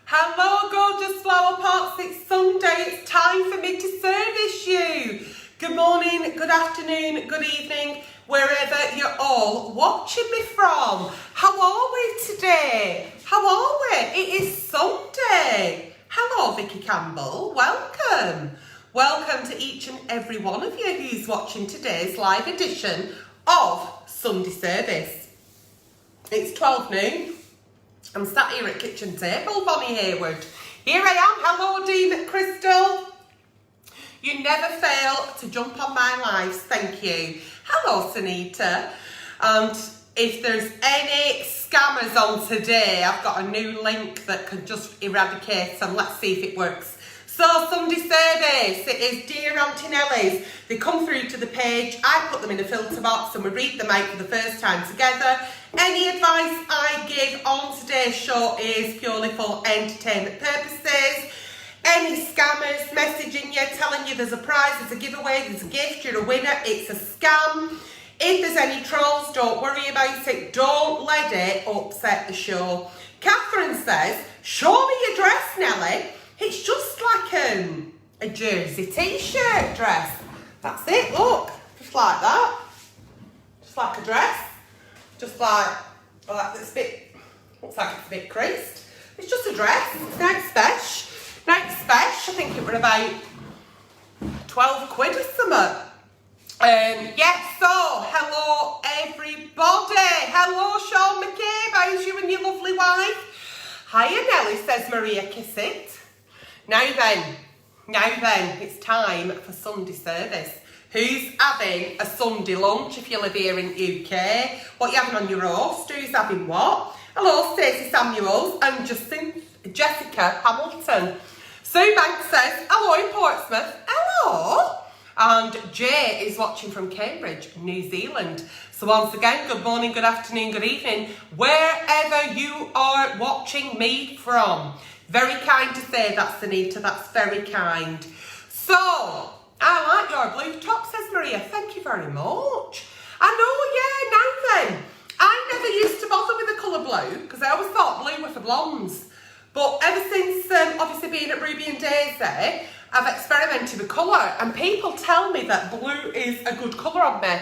Hello, gorgeous flower pots. It's Sunday. It's time for me to service you. Good morning, good afternoon, good evening, wherever you're all watching me from. How are we today? How are we? It is Sunday. Hello, Vicky Campbell. Welcome. Welcome to each and every one of you who's watching today's live edition of Sunday Service. It's 12 noon. I'm sat here at kitchen table, Bonnie Hayward. Here I am. Hello, Dean Crystal. You never fail to jump on my lives. Thank you. Hello, Sunita. And if there's any scammers on today, I've got a new link that can just eradicate them. Let's see if it works. So, Sunday service, it is Dear Aunty Nelly's. They come through to the page, I put them in a filter box and we read them out for the first time together. Any advice I give on today's show is purely for entertainment purposes. Any scammers messaging you, telling you there's a prize, there's a giveaway, there's a gift, you're a winner, it's a scam. If there's any trolls, don't worry about it. Don't let it upset the show. Catherine says, show me your dress, Nelly. It's just like a jersey t-shirt dress. That's it, look. Just like that. Just like a dress. Just like this bit, looks like it's a bit creased. It's just a dress. It's nice special. Nice special. I think it were about 12 quid or something. Yes, so, hello everybody. Hello Sean McCabe. How's you and your lovely wife? Hiya Nelly, says Maria Kissett. Now then, it's time for Sunday service. Who's having a Sunday lunch if you live here in UK? What you having on your roast? Who's having what? Hello, Stacey Samuels and Jessica Hamilton. Sue Banks says, hello in Portsmouth. Hello. And Jay is watching from Cambridge, New Zealand. So once again, good morning, good afternoon, good evening, wherever you are watching me from. Very kind to say that, Sunita. That's very kind. So, I like your blue top, says Maria. Thank you very much. I know, yeah, now then. I never used to bother with the colour blue because I always thought blue were for blondes. But ever since, obviously being at Ruby and Daisy, I've experimented with colour and people tell me that blue is a good colour on me.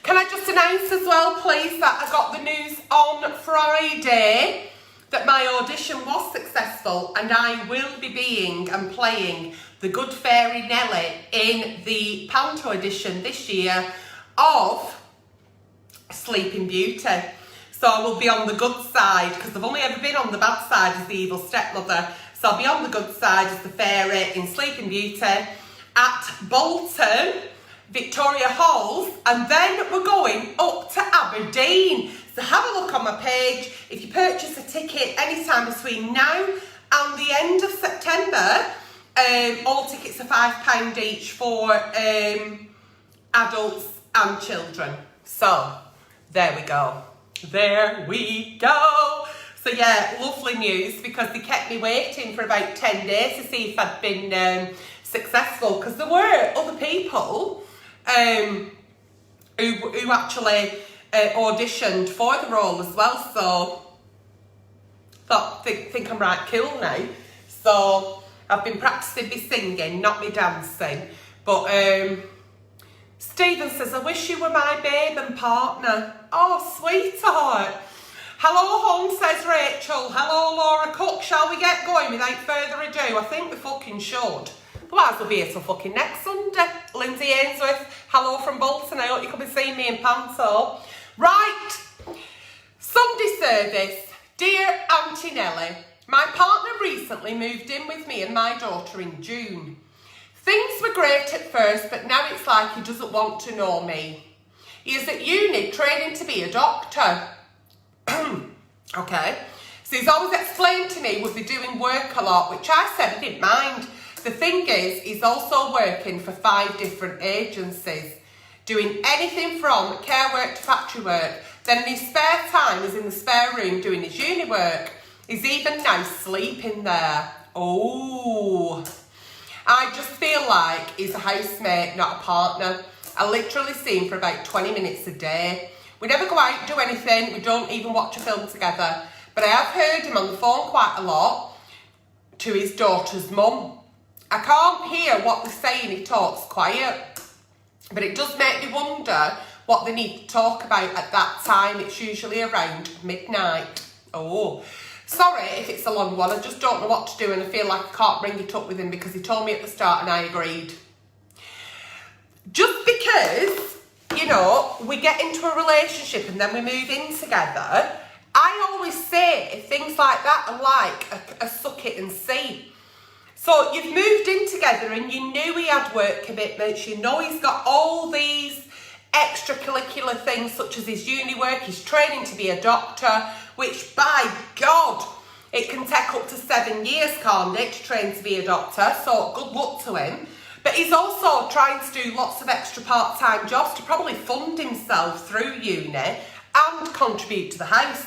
Can I just announce as well, please, that I got the news on Friday that my audition was successful and I will be being and playing the Good Fairy Nelly in the Panto edition this year of Sleeping Beauty. So I will be on the good side because I've only ever been on the bad side as the evil stepmother. So I'll be on the good side as the fairy in Sleeping Beauty at Bolton, Victoria Halls, and then we're going up to Aberdeen. So have a look on my page. If you purchase a ticket anytime between now and the end of September, all tickets are £5 each for adults and children. So there we go. There we go. So yeah, lovely news because they kept me waiting for about 10 days to see if I'd been successful because there were other people who actually auditioned for the role as well, so think I'm right cool now. So I've been practicing me singing, not me dancing. But Stephen says, I wish you were my babe and partner. Oh, sweetheart. Hello home, says Rachel. Hello Laura Cook. Shall we get going without further ado? I think we fucking should. Otherwise we'll be here till fucking next Sunday. Lindsay Ainsworth, hello from Bolton. I hope you come and see me in Panto. Right, Sunday service. Dear Aunty Nelly, my partner recently moved in with me and my daughter in June. Things were great at first, but now it's like he doesn't want to know me. He is at uni training to be a doctor. Okay, so he's always explained to me we'll be doing work a lot, which I said I didn't mind. The thing is, he's also working for 5 different agencies, doing anything from care work to factory work. Then in his spare time, he's in the spare room doing his uni work. He's even now sleeping there. Oh, I just feel like he's a housemate, not a partner. I literally see him for about 20 minutes a day. We never go out and do anything. We don't even watch a film together. But I have heard him on the phone quite a lot. to his daughter's mum. I can't hear what they're saying, he talks quiet. But it does make me wonder what they need to talk about at that time. It's usually around midnight. Oh, sorry if it's a long one. I just don't know what to do and I feel like I can't bring it up with him because he told me at the start and I agreed. Just because, you know, we get into a relationship and then we move in together, I always say things like that are like a suck it and see. So you've moved in together and you knew he had work commitments, you know he's got all these extracurricular things such as his uni work, he's training to be a doctor, which by God, it can take up to 7 years, can't it, to train to be a doctor, so good luck to him. But he's also trying to do lots of extra part-time jobs to probably fund himself through uni and contribute to the house.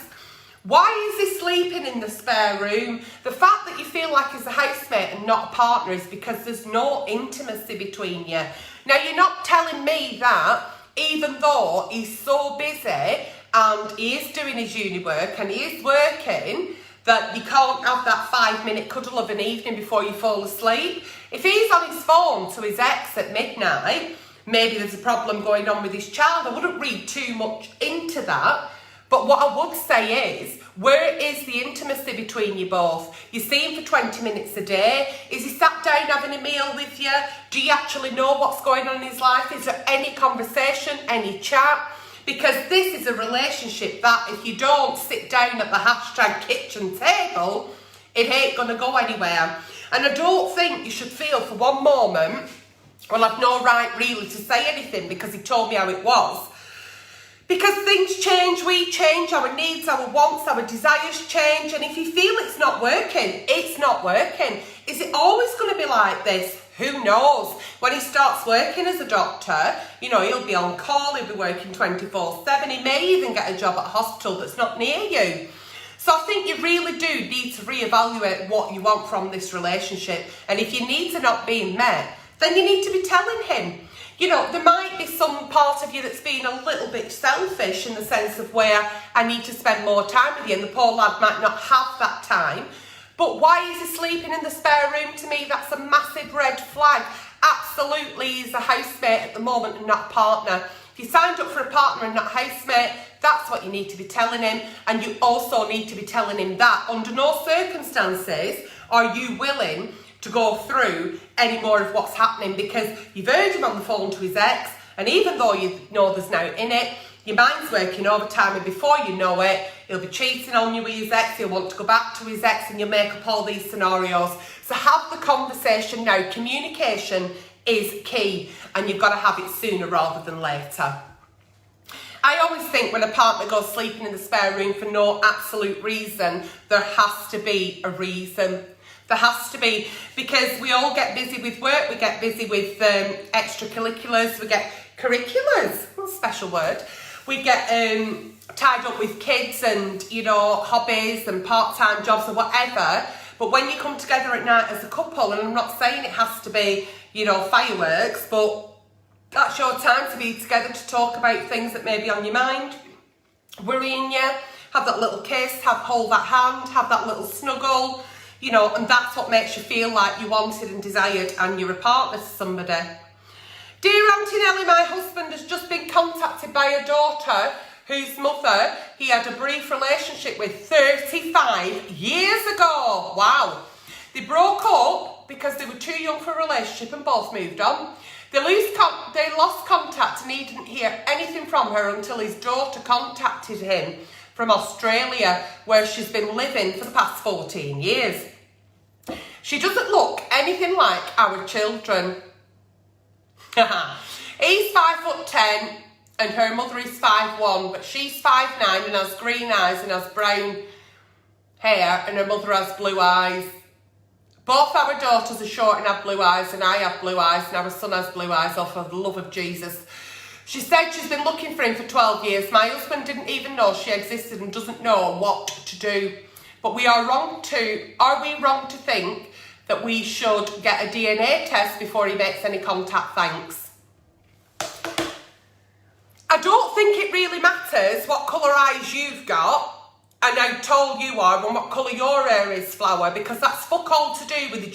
Why is he sleeping in the spare room? The fact that you feel like he's a housemate and not a partner is because there's no intimacy between you. Now, you're not telling me that, even though he's so busy and he is doing his uni work and he is working, that you can't have that 5-minute cuddle of an evening before you fall asleep. If he's on his phone to his ex at midnight, maybe there's a problem going on with his child. I wouldn't read too much into that. But what I would say is, where is the intimacy between you both? You see him for 20 minutes a day. Is he sat down having a meal with you? Do you actually know what's going on in his life? Is there any conversation, any chat? Because this is a relationship that if you don't sit down at the #kitchen table, it ain't going to go anywhere. And I don't think you should feel for one moment, well, I've no right really to say anything because he told me how it was. Because things change, we change, our needs, our wants, our desires change, and if you feel it's not working, it's not working. Is it always going to be like this? Who knows? When he starts working as a doctor, you know, he'll be on call, he'll be working 24/7, he may even get a job at a hospital that's not near you. So I think you really do need to reevaluate what you want from this relationship, and if your needs are not being met, then you need to be telling him. You know, there might be some part of you that's being a little bit selfish in the sense of where I need to spend more time with you and the poor lad might not have that time. But why is he sleeping in the spare room? To me, that's a massive red flag. Absolutely, he's a housemate at the moment and not a partner. If you signed up for a partner and not a housemate, that's what you need to be telling him. And you also need to be telling him that under no circumstances are you willing to go through any more of what's happening, because you've heard him on the phone to his ex, and even though you know there's no in it, your mind's working overtime, and before you know it, he'll be cheating on you with his ex, he'll want to go back to his ex, and you'll make up all these scenarios. So have the conversation now. Communication is key, and you've got to have it sooner rather than later. I always think when a partner goes sleeping in the spare room for no absolute reason, there has to be a reason. There has to be, because we all get busy with work, we get busy with extracurriculars, we get curriculars, special word. We get tied up with kids and, you know, hobbies and part-time jobs or whatever. But when you come together at night as a couple, and I'm not saying it has to be, you know, fireworks, but that's your time to be together to talk about things that may be on your mind, worrying you, have that little kiss, hold that hand, have that little snuggle. You know, and that's what makes you feel like you wanted and desired and you're a partner to somebody. Dear Aunty Nelly, my husband has just been contacted by a daughter whose mother he had a brief relationship with 35 years ago. Wow. They broke up because they were too young for a relationship and both moved on. They lost contact and he didn't hear anything from her until his daughter contacted him from Australia, where she's been living for the past 14 years. She doesn't look anything like our children. He's 5'10" and her mother is 5'1", but she's 5'9" and has green eyes and has brown hair, and her mother has blue eyes. Both our daughters are short and have blue eyes, and I have blue eyes, and our son has blue eyes, oh, for the love of Jesus. She said she's been looking for him for 12 years. My husband didn't even know she existed and doesn't know what to do. But are we wrong to think that we should get a DNA test before he makes any contact? Thanks. I don't think it really matters what colour eyes you've got. and how tall you are and what colour your hair is, Flower, because that's fuck all to do with the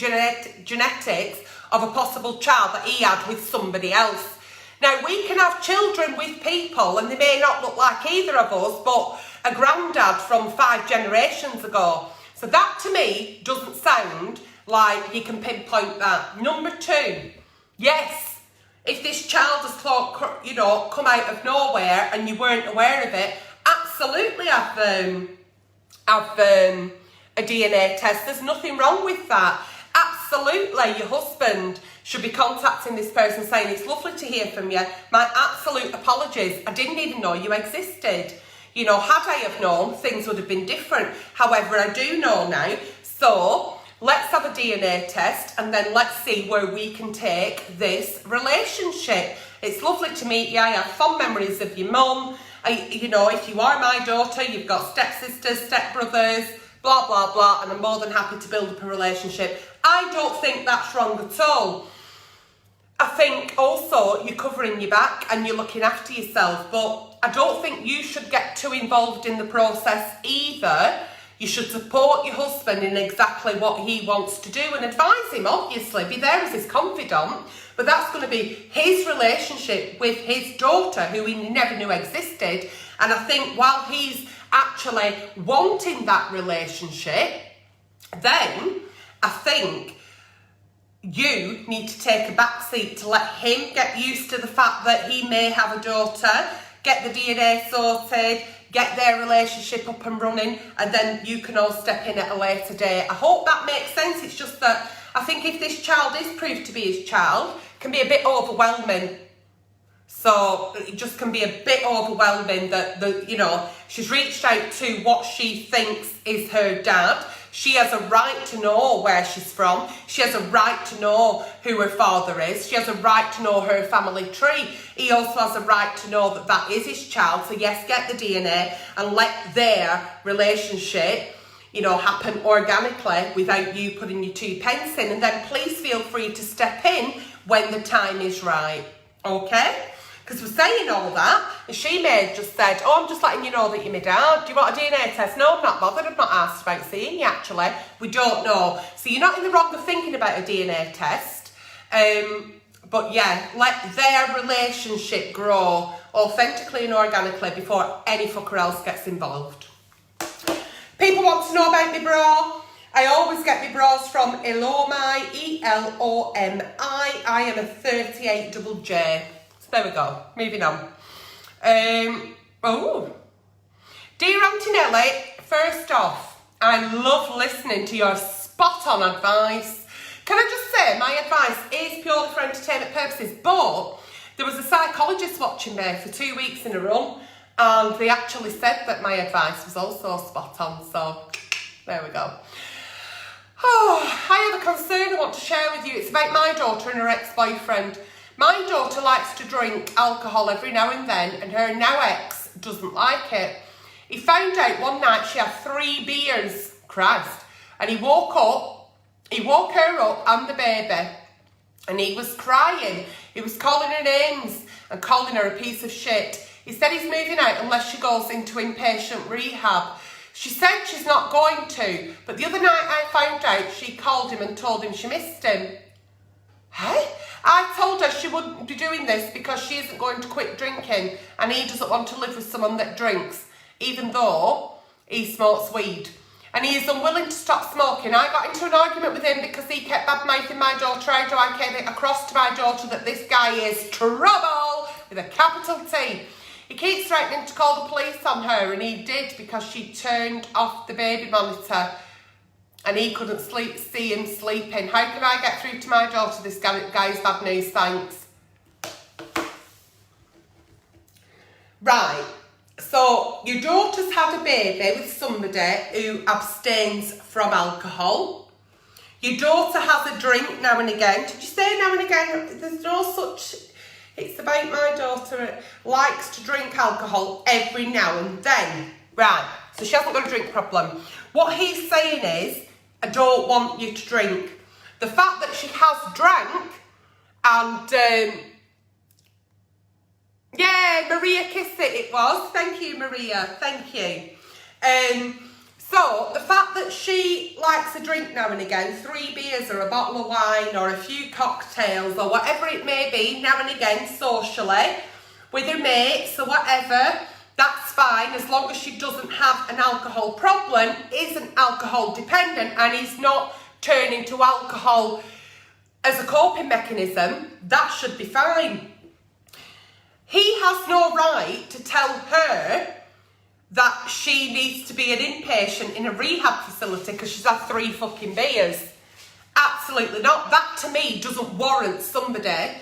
genetics of a possible child that he had with somebody else. Now, we can have children with people and they may not look like either of us, but a granddad from 5 generations ago. So that to me doesn't sound like you can pinpoint that. Number 2, yes, if this child has, come out of nowhere and you weren't aware of it, absolutely have a DNA test. There's nothing wrong with that. Absolutely, your husband should be contacting this person saying, it's lovely to hear from you. My absolute apologies. I didn't even know you existed. You know, had I have known, things would have been different. However, I do know now. So let's have a DNA test and then let's see where we can take this relationship. It's lovely to meet you. I have fond memories of your mum. If you are my daughter, you've got stepsisters, stepbrothers, blah, blah, blah, and I'm more than happy to build up a relationship. I don't think that's wrong at all. I think also you're covering your back and you're looking after yourself, but I don't think you should get too involved in the process either. You should support your husband in exactly what he wants to do and advise him, obviously. Be there as his confidant, but that's going to be his relationship with his daughter, who he never knew existed. And I think while he's actually wanting that relationship, then I think you need to take a back seat to let him get used to the fact that he may have a daughter, get the DNA sorted, get their relationship up and running, and then you can all step in at a later date. I hope that makes sense. It's just that I think if this child is proved to be his child, it can be a bit overwhelming. So it just can be a bit overwhelming that she's reached out to what she thinks is her dad. She has a right to know where she's from. She has a right to know who her father is. She has a right to know her family tree. He also has a right to know that that is his child. So yes, get the DNA and let their relationship, happen organically without you putting your 2 pence in. And then please feel free to step in when the time is right. Okay? Because we're saying all that, and she may have just said, I'm just letting you know that you're my dad. Do you want a DNA test? No, I'm not bothered. I've not asked about seeing you, actually. We don't know. So you're not in the wrong of thinking about a DNA test. But yeah, let their relationship grow authentically and organically before any fucker else gets involved. People want to know about my bra. I always get my bras from Elomi, E-L-O-M-I. I am a 38 double J. There we go. Moving on. Dear Aunty Nelly, first off, I love listening to your spot-on advice. Can I just say, my advice is purely for entertainment purposes, but there was a psychologist watching me for 2 weeks in a row, and they actually said that my advice was also spot-on, so there we go. I have a concern I want to share with you. It's about my daughter and her ex-boyfriend. My daughter likes to drink alcohol every now and then, and her now ex doesn't like it. He found out one night she had 3 beers, Christ, and he woke her up and the baby, and he was crying. He was calling her names and calling her a piece of shit. He said he's moving out unless she goes into inpatient rehab. She said she's not going to, but the other night I found out she called him and told him she missed him. Hey? I told her she wouldn't be doing this because she isn't going to quit drinking and he doesn't want to live with someone that drinks, even though he smokes weed. And he is unwilling to stop smoking. I got into an argument with him because he kept bad-mouthing my daughter. How do I get it across to my daughter that this guy is trouble with a capital T? He keeps threatening to call the police on her, and he did because she turned off the baby monitor and he couldn't see him sleeping. How can I get through to my daughter? This guy's bad news, thanks. Right, so your daughter's had a baby with somebody who abstains from alcohol. Your daughter has a drink now and again. Did you say now and again? There's no such... It's about my daughter likes to drink alcohol every now and then. Right, so she hasn't got a drink problem. What he's saying is, I don't want you to drink. The fact that she has drank and, yeah, Maria Kiss it was. Thank you, Maria. Thank you. So the fact that she likes a drink now and again, 3 beers or a bottle of wine or a few cocktails or whatever it may be, now and again socially with her mates or whatever, that's fine as long as she doesn't have an alcohol problem, isn't alcohol dependent and is not turning to alcohol as a coping mechanism, that should be fine. He has no right to tell her that she needs to be an inpatient in a rehab facility because she's had 3 fucking beers. Absolutely not. That to me doesn't warrant somebody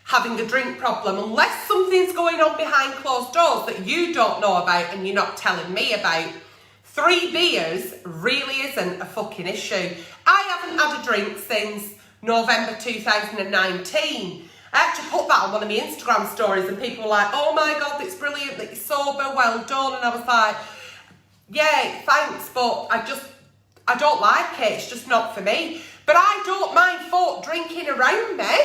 having a drink problem unless something's going on behind closed doors that you don't know about and you're not telling me about. 3 beers really isn't a fucking issue. I haven't had a drink since November 2019. I actually put that on one of my Instagram stories and people were like, oh my God, it's brilliant that you're sober, well done. And I was like, yeah, thanks, but I don't like it. It's just not for me. But I don't mind folk drinking around me.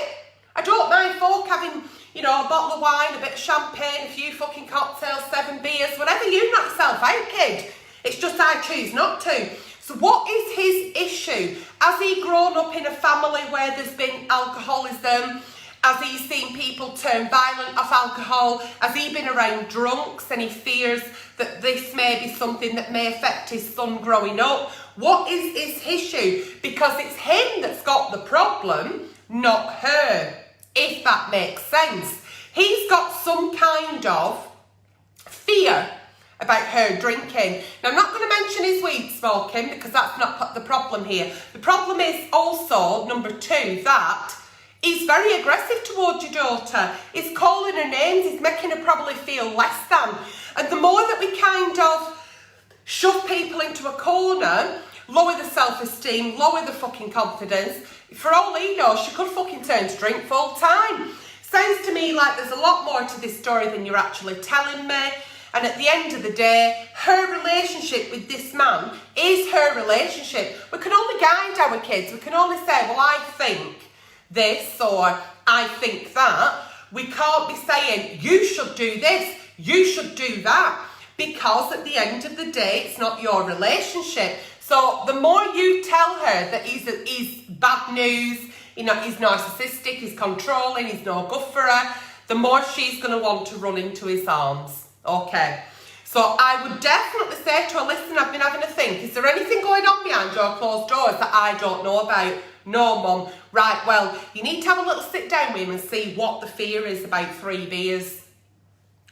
I don't mind folk having, you know, a bottle of wine, a bit of champagne, a few fucking cocktails, 7 beers, whatever. You knock yourself out, kid. It's just I choose not to. So what is his issue? Has he grown up in a family where there's been alcoholism? Has he seen people turn violent off alcohol? Has he been around drunks and he fears that this may be something that may affect his son growing up? What is his issue? Because it's him that's got the problem, not her, if that makes sense. He's got some kind of fear about her drinking. Now, I'm not going to mention his weed smoking because that's not the problem here. The problem is also, number 2, that he's very aggressive towards your daughter. He's calling her names. He's making her probably feel less than. And the more that we kind of shove people into a corner, lower the self-esteem, lower the fucking confidence, for all he knows, she could fucking turn to drink full time. Sounds to me like there's a lot more to this story than you're actually telling me. And at the end of the day, her relationship with this man is her relationship. We can only guide our kids. We can only say, well, I think this or I think that. We can't be saying, you should do this, you should do that. Because at the end of the day, it's not your relationship. So the more you tell her that he's bad news, you know, he's narcissistic, he's controlling, he's no good for her, the more she's going to want to run into his arms. Okay, so I would definitely say to her, listen, I've been having a think. Is there anything going on behind your closed doors that I don't know about? No, Mum. Right, well, you need to have a little sit down with him and see what the fear is about 3 beers.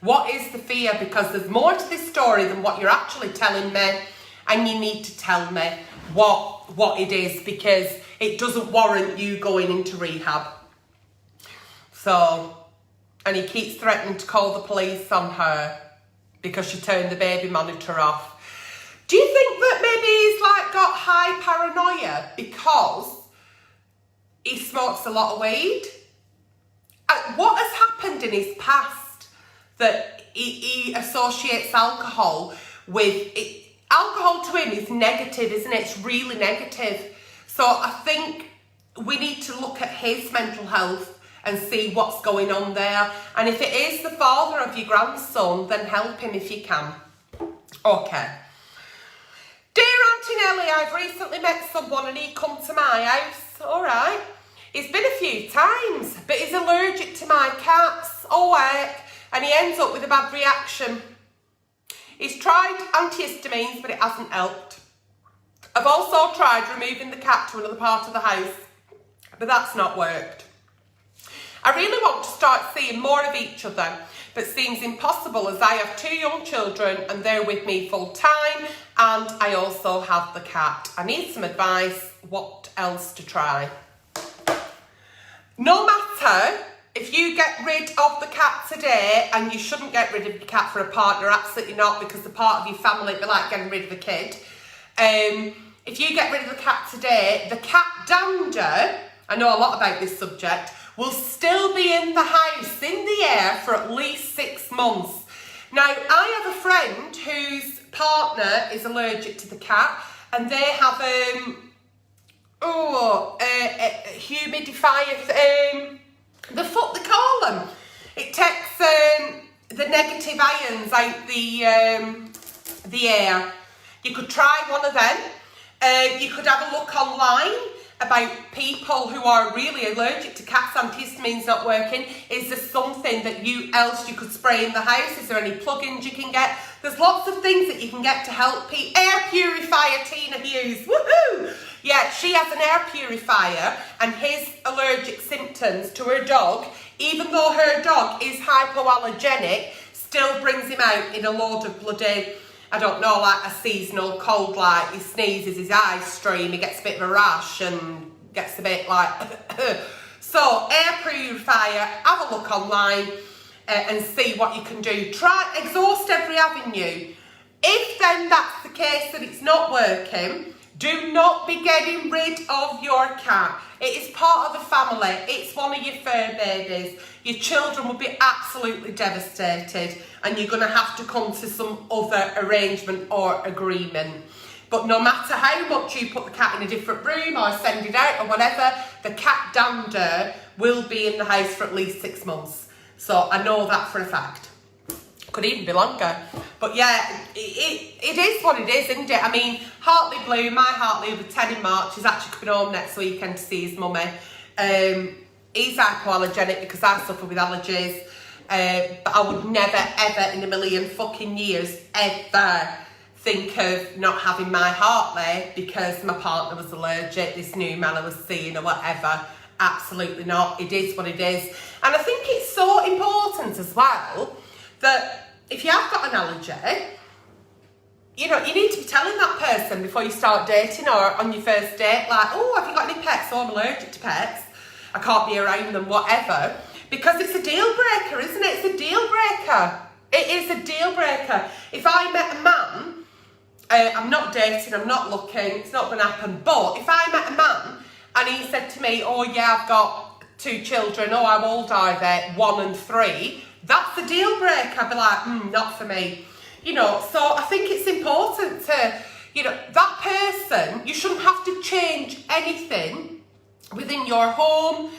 What is the fear? Because there's more to this story than what you're actually telling me. And you need to tell me what it is because it doesn't warrant you going into rehab. So, and he keeps threatening to call the police on her because she turned the baby monitor off. Do you think that maybe he's like got high paranoia because he smokes a lot of weed? What has happened in his past that he associates alcohol with it? Alcohol to him is negative, isn't it? It's really negative. So I think we need to look at his mental health and see what's going on there. And if it is the father of your grandson, then help him if you can. Okay. Dear Aunty Nelly, I've recently met someone and he come to my house. All right. He's been a few times, but he's allergic to my cats. Oh, heck. And he ends up with a bad reaction. He's tried antihistamines, but it hasn't helped. I've also tried removing the cat to another part of the house, but that's not worked. I really want to start seeing more of each other, but seems impossible as I have 2 young children and they're with me full time, and I also have the cat. I need some advice. What else to try? No matter if you get rid of the cat today, and you shouldn't get rid of your cat for a partner, absolutely not, because the part of your family, it'd be like getting rid of a kid. If you get rid of the cat today, the cat dander, I know a lot about this subject, will still be in the house, in the air, for at least 6 months. Now, I have a friend whose partner is allergic to the cat, and they have a humidifier, the foot they call them. It takes the negative ions out the air. You could try one of them. You could have a look online about people who are really allergic to cats. Antihistamines not working. Is there something that else you could spray in the house? Is there any plugins you can get? There's lots of things that you can get to help people. Air purifier, Tina Hughes, woohoo! Yeah, she has an air purifier, and his allergic symptoms to her dog, even though her dog is hypoallergenic, still brings him out in a load of bloody, I don't know, like a seasonal cold, like he sneezes, his eyes stream, he gets a bit of a rash and gets a bit like, so air purifier, have a look online and see what you can do. Try, exhaust every avenue. If then that's the case that it's not working, do not be getting rid of your cat. It is part of the family. It's one of your fur babies. Your children will be absolutely devastated, and you're going to have to come to some other arrangement or agreement. But no matter how much you put the cat in a different room or send it out or whatever, the cat dander will be in the house for at least 6 months. So I know that for a fact. Could even be longer. But yeah, it is what it is, isn't it? I mean, Hartley Blue, my Hartley, will be 10 in March. He's actually coming home next weekend to see his mummy. He's hypoallergenic because I suffer with allergies. But I would never, ever in a million fucking years, ever think of not having my Hartley because my partner was allergic, this new man I was seeing or whatever. Absolutely not. It is what it is. And I think it's so important as well that if you have got an allergy, you know, you need to be telling that person before you start dating or on your first date, like, oh, have you got any pets? Oh, I'm allergic to pets. I can't be around them, whatever. Because it's a deal breaker, isn't it? It's a deal breaker. It is a deal breaker. If I met a man, I'm not dating, I'm not looking, it's not going to happen, but if I met a man and he said to me, oh yeah, I've got 2 children, oh, how old are they? 1 and 3. That's a deal breaker. I'd be like, not for me. You know, so I think it's important to, you know, that person, you shouldn't have to change anything within your home,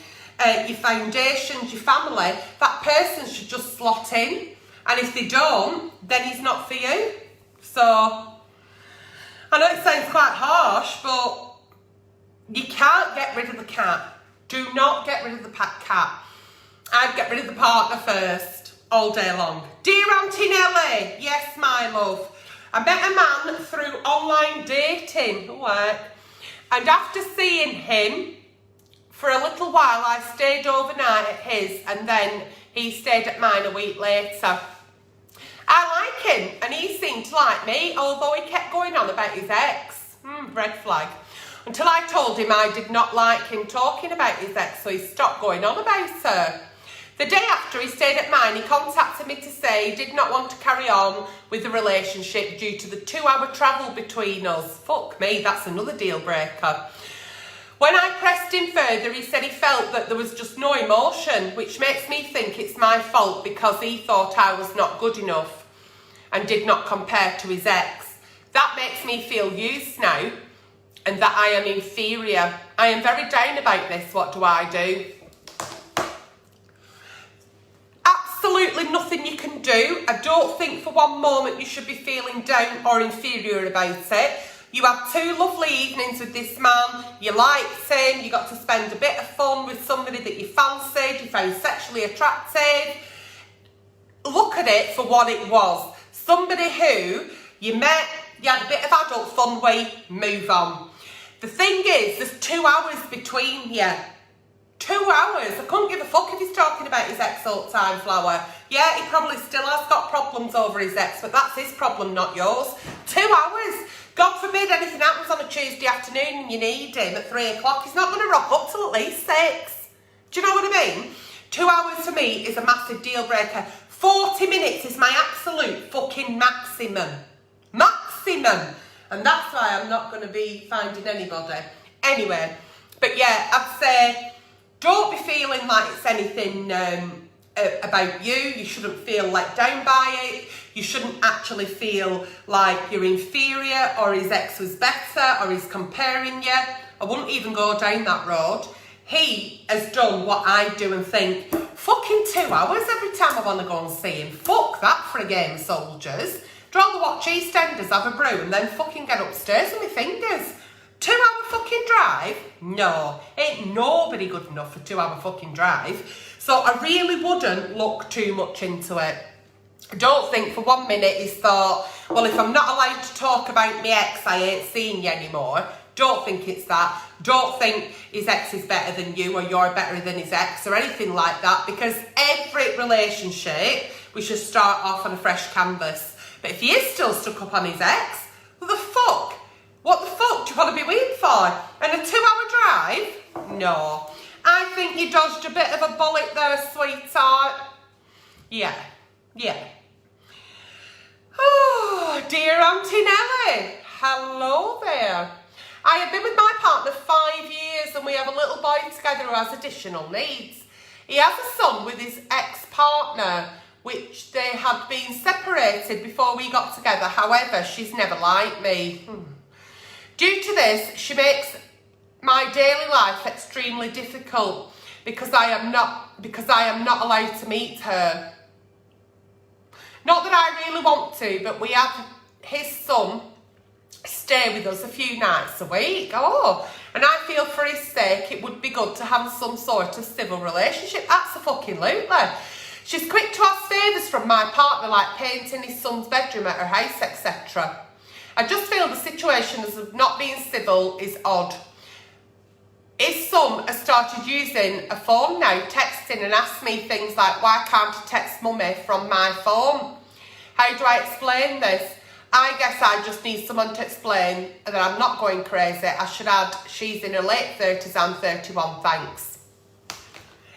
your foundations, your family. That person should just slot in. And if they don't, then he's not for you. So, I know it sounds quite harsh, but you can't get rid of the cat. Do not get rid of the cat. I'd get rid of the partner first, all day long. Dear Aunty Nelly, yes, my love. I met a man through online dating, and after seeing him for a little while, I stayed overnight at his, and then he stayed at mine a week later. I like him, and he seemed to like me, although he kept going on about his ex. Red flag. Until I told him I did not like him talking about his ex, so he stopped going on about her. The day after he stayed at mine, he contacted me to say he did not want to carry on with the relationship due to the 2-hour travel between us. Fuck me, that's another deal breaker. When I pressed him further, he said he felt that there was just no emotion, which makes me think it's my fault because he thought I was not good enough and did not compare to his ex. That makes me feel used now and that I am inferior. I am very down about this. What do I do? Absolutely nothing you can do. I don't think for one moment you should be feeling down or inferior about it. You had 2 lovely evenings with this man, you liked him, you got to spend a bit of fun with somebody that you fancied, you found sexually attractive. Look at it for what it was. Somebody who you met, you had a bit of adult fun with, move on. The thing is, there's 2 hours between you. 2 hours. I couldn't give a fuck if he's talking about his ex all the time, Flower. Yeah, he probably still has got problems over his ex, but that's his problem, not yours. 2 hours. God forbid anything happens on a Tuesday afternoon and you need him at 3 o'clock. He's not going to rock up till at least 6. Do you know what I mean? 2 hours for me is a massive deal breaker. 40 minutes is my absolute fucking maximum. Maximum. And that's why I'm not going to be finding anybody. Anyway, but yeah, I'd say don't be feeling like it's anything about you. You shouldn't feel let down by it. You shouldn't actually feel like you're inferior or his ex was better or he's comparing you. I wouldn't even go down that road. He has done what I do and think, fucking 2 hours every time I want to go and see him. Fuck that for a game of soldiers. I'd rather watch EastEnders, have a brew, and then fucking get upstairs with my fingers. 2 hour fucking drive? No, ain't nobody good enough for 2 hour fucking drive. So I really wouldn't look too much into it. I don't think for 1 minute he's thought, well, if I'm not allowed to talk about my ex, I ain't seeing you anymore. Don't think it's that. Don't think his ex is better than you or you're better than his ex or anything like that, because every relationship, we should start off on a fresh canvas. But if he is still stuck up on his ex, what the fuck? What the fuck do you want to be waiting for? And a 2 hour drive? No. I think you dodged a bit of a bullet there, sweetheart. Yeah. Oh, dear Aunty Nelly. Hello there. I have been with my partner 5 years and we have a little boy together who has additional needs. He has a son with his ex-partner, which they had been separated before we got together. However, she's never liked me. Due to this, she makes my daily life extremely difficult because I am not allowed to meet her. Not that I really want to, but we have his son stay with us a few nights a week. Oh, and I feel for his sake it would be good to have some sort of civil relationship. Absolutely. She's quick to ask favours from my partner, like painting his son's bedroom at her house, etc. I just feel the situation as not being civil is odd. His son has started using a phone now, texting, and asks me things like, why can't I text mummy from my phone? How do I explain this? I guess I just need someone to explain that I'm not going crazy. I should add, she's in her late 30s, I'm 31, thanks.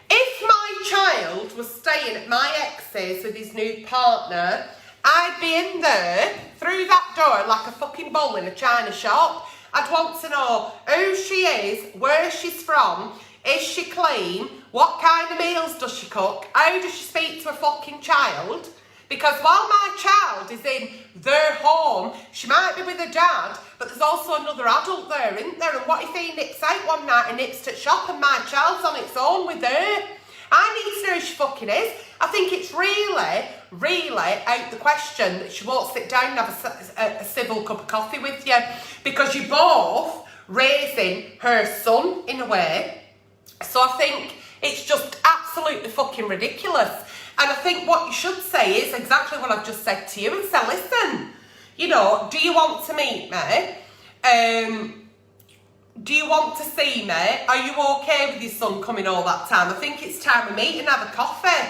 If my child was staying at my ex's with his new partner, I'd be in there, through that door, like a fucking bull in a china shop. I'd want to know who she is, where she's from, is she clean, what kind of meals does she cook, how does she speak to a fucking child? Because while my child is in their home, she might be with her dad, but there's also another adult there, isn't there? And what if he nips out one night and nips to shop and my child's on its own with her? I need to know who she fucking is. I think it's really out the question that she won't sit down and have a civil cup of coffee with you, because you're both raising her son in a way. So I think it's just absolutely fucking ridiculous. And I think what you should say is exactly what I've just said to you, and say, listen, you know, do you want to meet me? Do you want to see me? Are you okay with your son coming all that time? I think it's time we meet and have a coffee.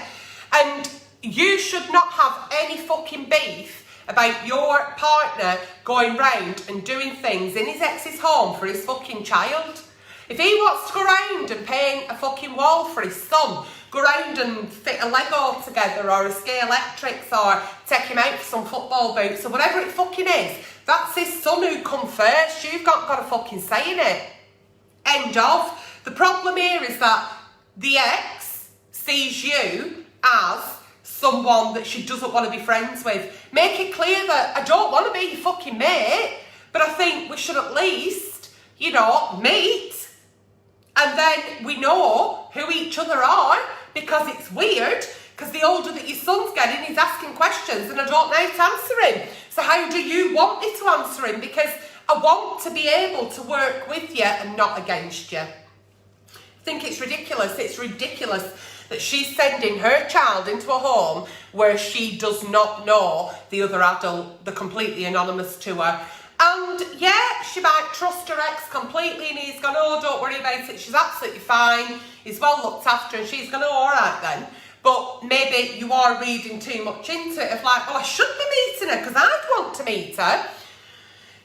And you should not have any fucking beef about your partner going round and doing things in his ex's home for his fucking child. If he wants to go round and paint a fucking wall for his son, go round and fit a Lego together or a Scale Electrics or take him out for some football boots or whatever it fucking is, that's his son who come first. You've not got a fucking say in it. End of. The problem here is that the ex sees you as someone that she doesn't want to be friends with. Make it clear that I don't want to be your fucking mate, but I think we should at least, you know, meet. And then we know who each other are, because it's weird, because the older that your son's getting, he's asking questions and I don't know how to answer him. So how do you want me to answer him? Because I want to be able to work with you and not against you. I think it's ridiculous. It's ridiculous that she's sending her child into a home where she does not know the other adult, they're completely anonymous to her. And yeah, she might trust her ex completely and he's gone, oh, don't worry about it, she's absolutely fine, he's well looked after, and she's gone, oh, all right then. But maybe you are reading too much into it of like, well, I should be meeting her because I'd want to meet her.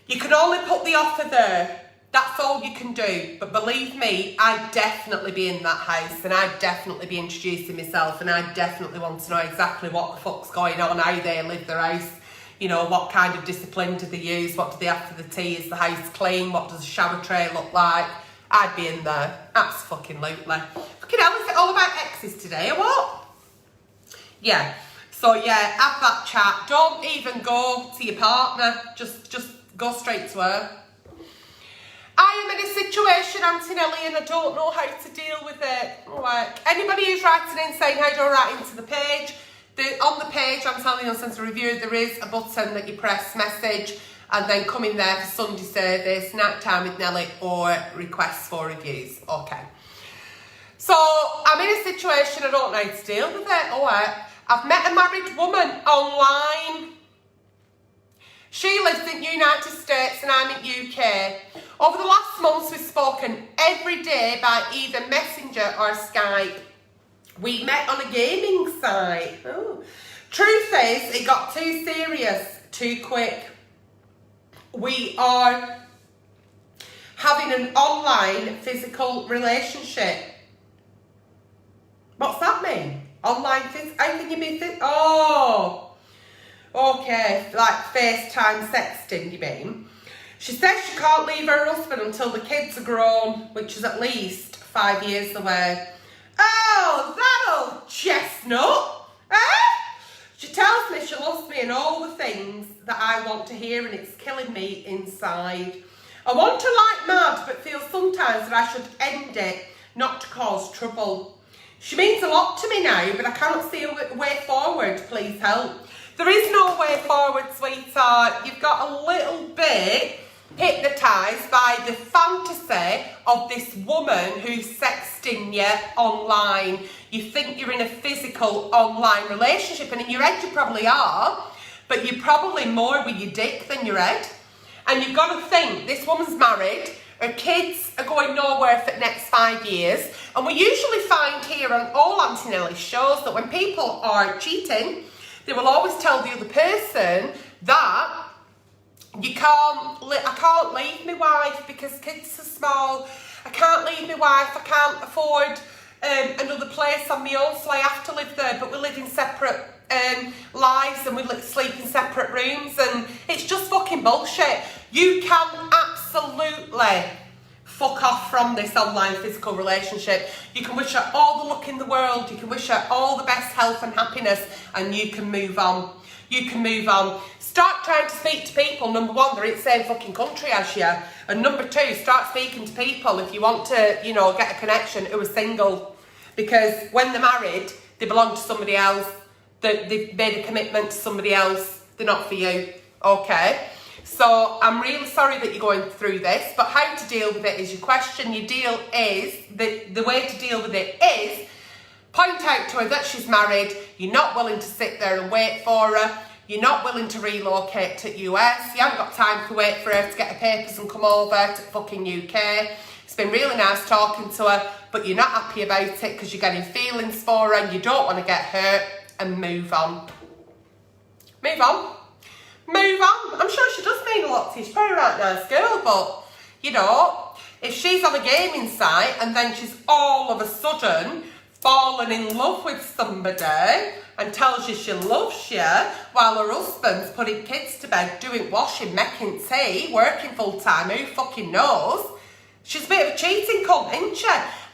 You can only put the offer there. That's all you can do. But believe me, I'd definitely be in that house and I'd definitely be introducing myself and I'd definitely want to know exactly what the fuck's going on, how they live their house. You know, what kind of discipline do they use? What do they have for the tea? Is the house clean? What does the shower tray look like? I'd be in there. Absolutely. Fucking hell, is it all about exes today or what? Yeah. So yeah, have that chat. Don't even go to your partner. Just go straight to her. I am in a situation, Aunty Nelly, and I don't know how to deal with it. Like, anybody who's writing in saying how do I write into the page, On the page, I'm telling you, since a review, there is a button that you press message and then come in there for Sunday service, night time with Nelly, or requests for reviews. Okay. So I'm in a situation I don't know how to deal with it. I've met a married woman online. She lives in the United States and I'm in UK. Over the last months, we've spoken every day by either Messenger or Skype. We met on a gaming site. Truth is, it got too serious too quick. We are having an online physical relationship. What's that mean? Online physical? How can you be okay, like FaceTime sexting, you mean? She says she can't leave her husband until the kids are grown, which is at least 5 years away. Oh, that old chestnut, eh? She tells me she loves me and all the things that I want to hear, and it's killing me inside. I want to like mad, but feel sometimes that I should end it, not to cause trouble. She means a lot to me now, but I cannot see a way forward. Please help. There is no way forward, sweetheart. You've got a little bit hypnotised by the fantasy of this woman who's sexting you online. You think you're in a physical online relationship, and in your head you probably are, but you're probably more with your dick than your head. And you've got to think, this woman's married, her kids are going nowhere for the next 5 years, and we usually find here on all Aunty Nelly shows that when people are cheating, they will always tell the other person that I can't leave my wife because kids are small. I can't leave my wife. I can't afford another place on my own, so I have to live there. But we live in separate lives and we sleep in separate rooms, and it's just fucking bullshit. You can absolutely fuck off from this online physical relationship. You can wish her all the luck in the world. You can wish her all the best health and happiness, and you can move on. You can move on. Start trying to speak to people. Number one, they're in the same fucking country as you. And number two, start speaking to people if you want to, get a connection who are single. Because when they're married, they belong to somebody else. They've made a commitment to somebody else. They're not for you. Okay? So I'm really sorry that you're going through this. But how to deal with it is your question. Your deal is, the way to deal with it is, point out to her that she's married. You're not willing to sit there and wait for her. You're not willing to relocate to US. You haven't got time to wait for her to get her papers and come over to fucking UK. It's been really nice talking to her, but you're not happy about it because you're getting feelings for her and you don't want to get hurt, and move on. Move on. Move on. I'm sure she does mean a lot to you. She's probably a right nice girl, but, if she's on a gaming site and then she's all of a sudden fallen in love with somebody and tells you she loves you while her husband's putting kids to bed, doing washing, making tea, working full time, who fucking knows? She's a bit of a cheating cunt, isn't she?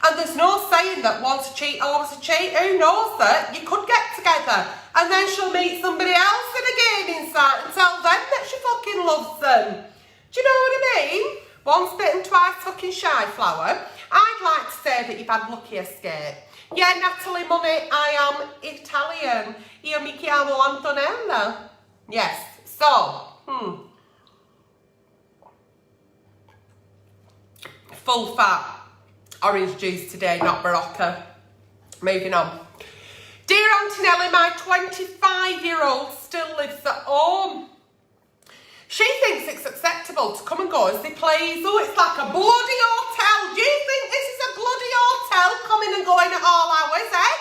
And there's no saying that once a cheat, always a cheat. Who knows that? You could get together and then she'll meet somebody else in a gaming site and tell them that she fucking loves them. Do you know what I mean? Once bitten, twice fucking shy, flower. I'd like to say that you've had lucky escape. Yeah, Natalie Money, I am Italian. Io mi chiamo Antonella. Yes, so, full fat orange juice today, not Barocca. Moving on. Dear Aunty Nelly, my 25-year-old still lives at home. She thinks it's acceptable to come and go as they please. Oh, it's like a bloody hotel. Do you think this is a bloody hotel, coming and going at all hours, eh?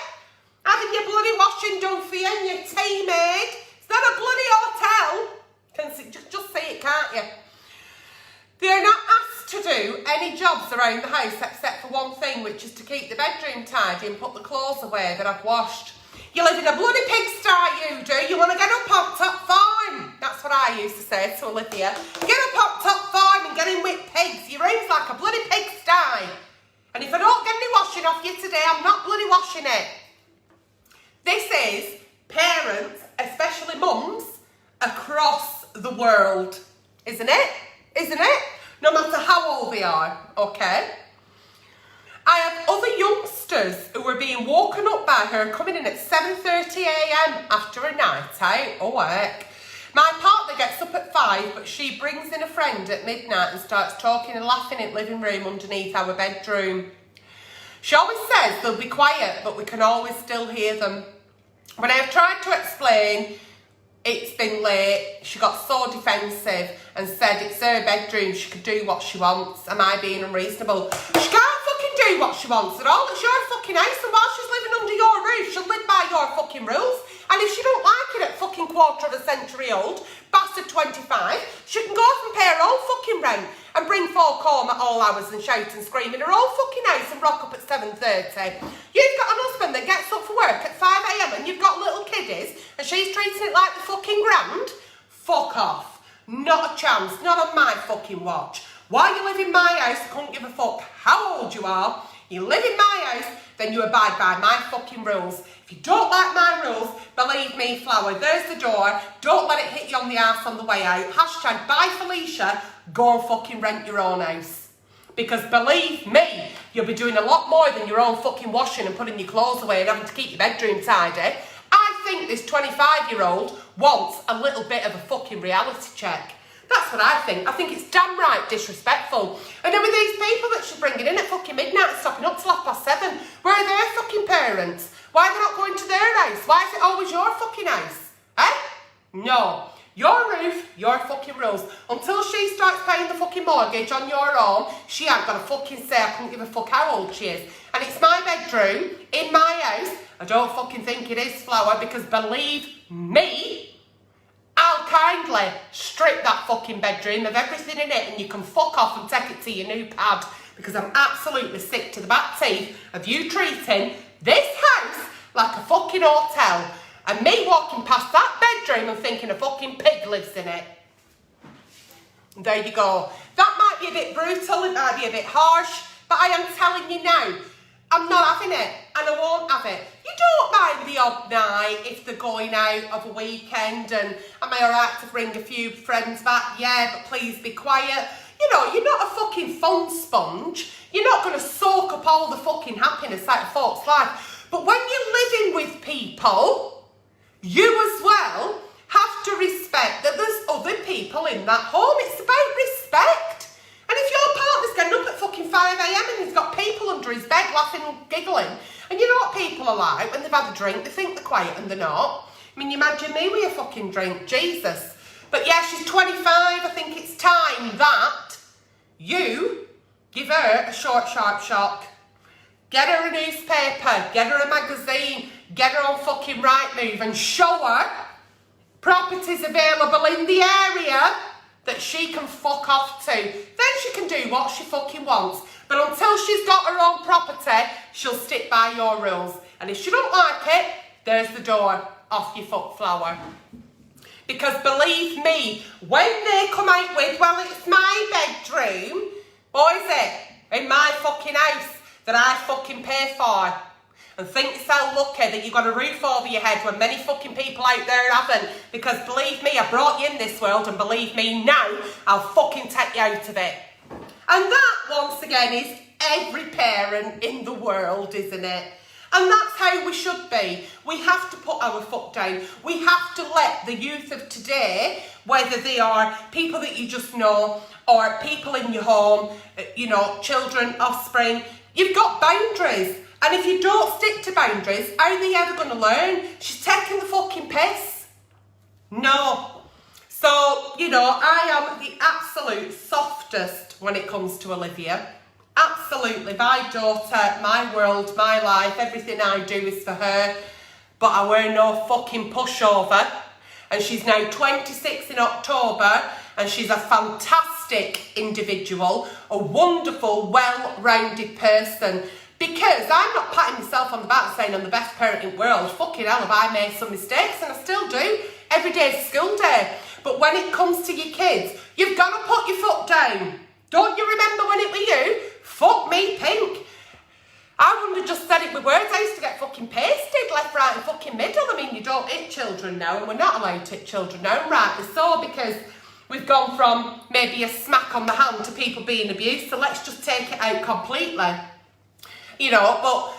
Having your bloody washing done for you and your tea made. It's not a bloody hotel. Can see, just see it, can't you? They are not asked to do any jobs around the house except for one thing, which is to keep the bedroom tidy and put the clothes away that I've washed. You live in a bloody pigsty, you do. You want to get up on top farm. That's what I used to say to Olivia. Get up on top farm and get in with pigs. Your room's like a bloody pigsty. And if I don't get any washing off you today, I'm not bloody washing it. This is parents, especially mums, across the world. Isn't it? Isn't it? No matter how old they are, okay? I have other youngsters who are being woken up by her coming in at 7:30 a.m. after a night out or work. My partner gets up at 5, but she brings in a friend at midnight and starts talking and laughing in the living room underneath our bedroom. She always says they'll be quiet, but we can always still hear them. When I have tried to explain it's been late, she got so defensive and said it's her bedroom, she can do what she wants. Am I being unreasonable? She can't fucking do what she wants at all. It's your fucking house, and while she's living under your roof, she'll live by your fucking rules. And if she don't like it at fucking quarter of a century old, bastard 25, she can go off and pay her own fucking rent and bring folk home at all hours and shout and scream in her own fucking house and rock up at 7:30. You've got an husband that gets up for work at 5 a.m. and you've got little kiddies and she's treating it like the fucking grand? Fuck off. Not a chance. Not on my fucking watch. While you live in my house, I couldn't give a fuck how old you are. You live in my house, then you abide by my fucking rules. If you don't like my rules, believe me, Flower, there's the door. Don't let it hit you on the arse on the way out. Hashtag bye Felicia, go and fucking rent your own house. Because believe me, you'll be doing a lot more than your own fucking washing and putting your clothes away and having to keep your bedroom tidy. I think this 25-year-old wants a little bit of a fucking reality check. That's what I think. I think it's damn right disrespectful. And then with these people that she's bringing in at fucking midnight and stopping up till 7:30, where are their fucking parents? Why are they not going to their house? Why is it always your fucking house? Eh? No. Your roof, your fucking rules. Until she starts paying the fucking mortgage on your own, she ain't got a fucking say. I couldn't give a fuck how old she is. And it's my bedroom, in my house. I don't fucking think it is, Flower, because believe me, I'll kindly strip that fucking bedroom of everything in it and you can fuck off and take it to your new pad, because I'm absolutely sick to the back teeth of you treating this house like a fucking hotel and me walking past that bedroom and thinking a fucking pig lives in it. And there you go. That might be a bit brutal, it might be a bit harsh, but I am telling you now, I'm not having it, and I won't have it. You don't mind the odd night if they're going out of a weekend and am I alright to bring a few friends back? Yeah, but please be quiet. You know, you're not a fucking fun sponge. You're not going to soak up all the fucking happiness out of folks' life. But when you're living with people, you as well have to respect that there's other people in that home. It's about respect. And if your partner's getting up at fucking 5 a.m. and he's got people under his bed laughing and giggling, and you know what people are like when they've had a drink, they think they're quiet and they're not. I mean, you imagine me with a fucking drink, Jesus. But yeah, she's 25, I think it's time that you give her a short, sharp shock. Get her a newspaper, get her a magazine, get her on fucking Rightmove and show her properties available in the area that she can fuck off to. Then she can do what she fucking wants. But until she's got her own property, she'll stick by your rules. And if she don't like it, there's the door. Off you fuck, Flower. Because believe me, when they come out with, well, it's my bedroom, or is it in my fucking house that I fucking pay for? And think yourself lucky that you've got a roof over your head when many fucking people out there haven't. Because believe me, I brought you in this world, and believe me, now I'll fucking take you out of it. And that, once again, is every parent in the world, isn't it? And that's how we should be. We have to put our foot down. We have to let the youth of today, whether they are people that you just know or people in your home, you know, children, offspring, you've got boundaries. And if you don't stick to boundaries, how are they ever going to learn? She's taking the fucking piss. No. So, you know, I am the absolute softest when it comes to Olivia. Absolutely. My daughter, my world, my life, everything I do is for her. But I wear no fucking pushover. And she's now 26 in October. And she's a fantastic individual. A wonderful, well-rounded person. Because I'm not patting myself on the back saying I'm the best parent in the world. Fucking hell, have I made some mistakes? And I still do. Every day's school day. But when it comes to your kids, you've got to put your foot down. Don't you remember when it was you? Fuck me pink. I wouldn't have just said it with words. I used to get fucking pasted left, right and fucking middle. I mean, you don't hit children now, and we're not allowed to hit children now, and rightly so, because we've gone from maybe a smack on the hand to people being abused, so let's just take it out completely. you know, but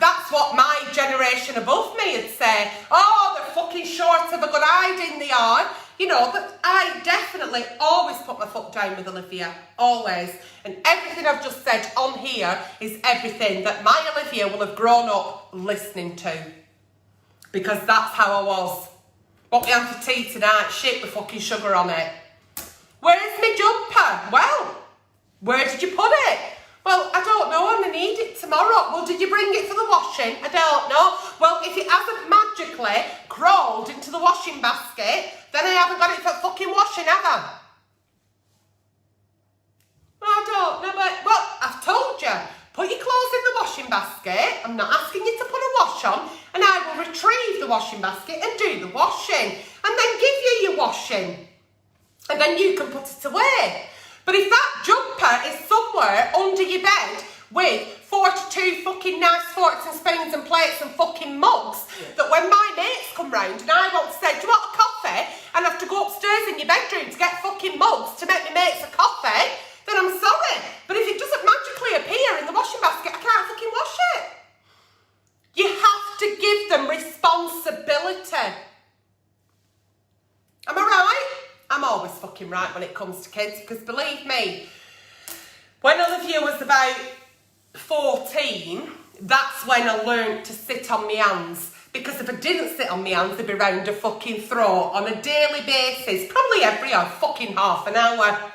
that's what my generation above me would say. Oh, they're fucking short of a good hiding, they are. You know, but I definitely always put my foot down with Olivia, always. And everything I've just said on here is everything that my Olivia will have grown up listening to. Because that's how I was. What we had for tea tonight, shit with fucking sugar on it. Where's my jumper? Well, where did you put it? Well, I don't know, I'm going to need it tomorrow. Well, did you bring it for the washing? I don't know. Well, if it hasn't magically crawled into the washing basket, then I haven't got it for fucking washing, have I? I don't know, but, well, I've told you. Put your clothes in the washing basket. I'm not asking you to put a wash on. And I will retrieve the washing basket and do the washing. And then give you your washing. And then you can put it away. But if that jumper is somewhere under your bed with 42 fucking nice forks and spoons and plates and fucking mugs, that when my mates come round and I want to say, do you want a coffee? And I have to go upstairs in your bedroom to get fucking mugs to make my mates a coffee, then I'm sorry. But if it doesn't magically appear in the washing basket, I can't fucking wash it. You have to give them responsibility. Am I right? I'm always fucking right when it comes to kids, because believe me, when Olivia was about 14, that's when I learned to sit on my hands. Because if I didn't sit on my hands, they'd be round her fucking throat on a daily basis, probably every fucking half an hour.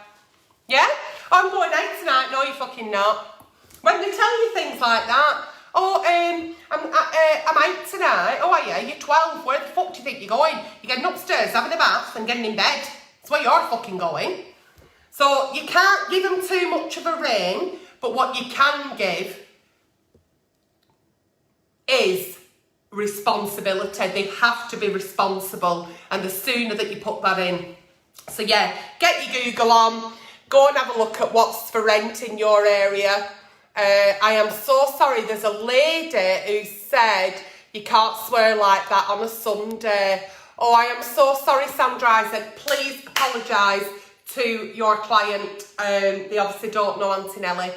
Yeah? I'm going out tonight. No, you fucking not. When they tell you things like that, oh, I'm out tonight. Oh, yeah, you're 12. Where the fuck do you think you're going? You're getting upstairs, having a bath and getting in bed. That's where you're fucking going. So you can't give them too much of a rein, but what you can give is responsibility. They have to be responsible, and the sooner that you put that in. So yeah, get your Google on, go and have a look at what's for rent in your area. I am so sorry, there's a lady who said you can't swear like that on a Sunday. Oh, I am so sorry, Sandra. I said, please apologise to your client. They obviously don't know Aunty Nelly.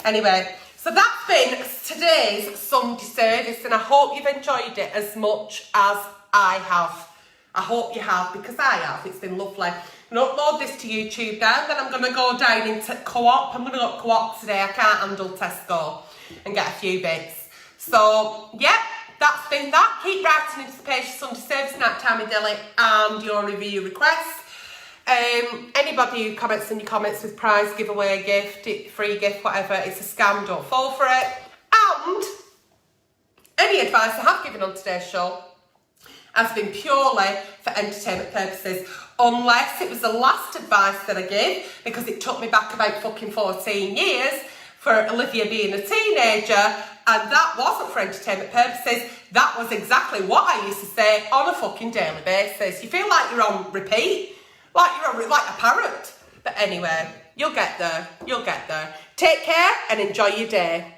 Anyway, so that's been today's Sunday service, and I hope you've enjoyed it as much as I have. I hope you have, because I have. It's been lovely. I'm going to upload this to YouTube now, then I'm going to go down into Co-op. I'm going to go to Co-op today. I can't handle Tesco and get a few bits. So, yeah, that's been that. Keep writing into the page for Sunday service, night time with Nelly, and your review requests. Anybody who comments in your comments with prize, giveaway, gift, free gift, whatever, it's a scam, don't fall for it. And any advice I have given on today's show has been purely for entertainment purposes, unless it was the last advice that I gave, because it took me back about fucking 14 years for Olivia being a teenager, and that wasn't for entertainment purposes. That was exactly what I used to say on a fucking daily basis. You feel like you're on repeat, like you're like a parrot. But anyway, you'll get there. You'll get there. Take care and enjoy your day.